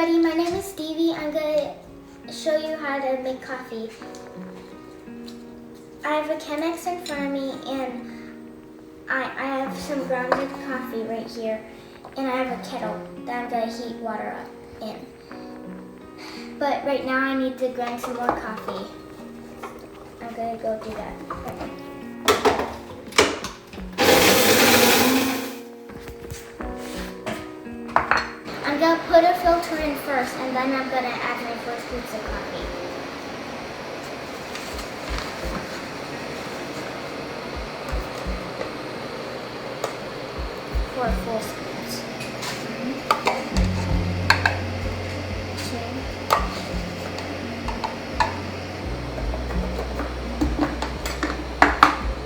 everybody, my name is Stevie. I'm going to show you how to make coffee. I have a Chemex in front of me and I have some grounded coffee right here, and I have a kettle that I'm going to heat water up in. But right now I need to grind some more coffee. I'm going to go do that. Okay. I'm going to put a filter in first, and then I'm going to add my first scoops of coffee. Four full scoops.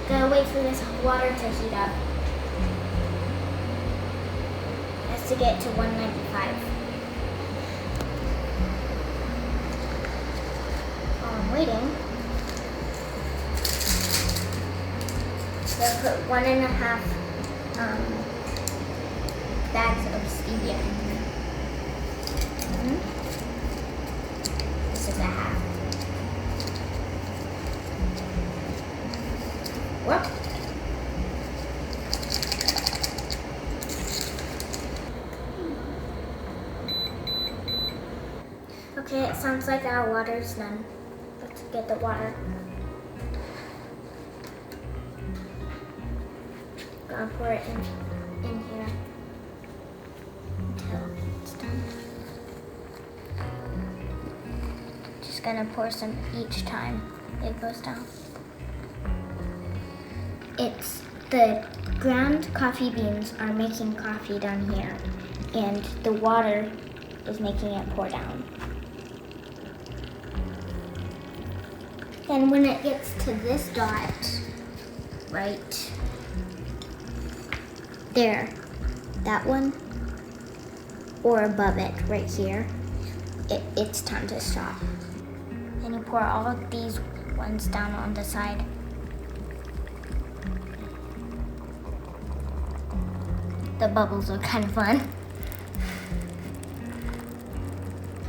Gotta wait for this water to heat up. Has to get to 195. While I'm waiting, I'm gonna put 1.5 bags of stevia in here. This is a half. Whoop. Okay, it sounds like our water's done. Let's get the water. Gonna pour it in here until it's done. Just gonna pour some each time it goes down. It's the ground coffee beans are making coffee down here, and the water is making it pour down. And when it gets to this dot, right there, that one, or above it, right here, it's time to stop. And you pour all of these ones down on the side. The bubbles are kind of fun.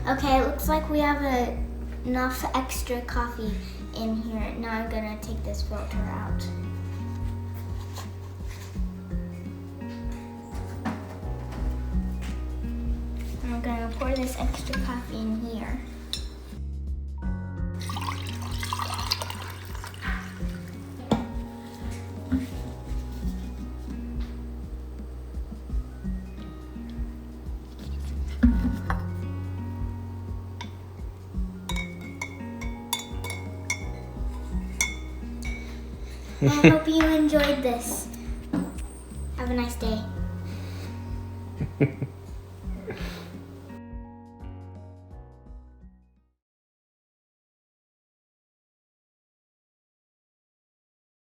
Okay, it looks like we have enough extra coffee in here. Now I'm gonna take this filter out. I'm gonna pour this extra coffee in here. I hope you enjoyed this. Have a nice day.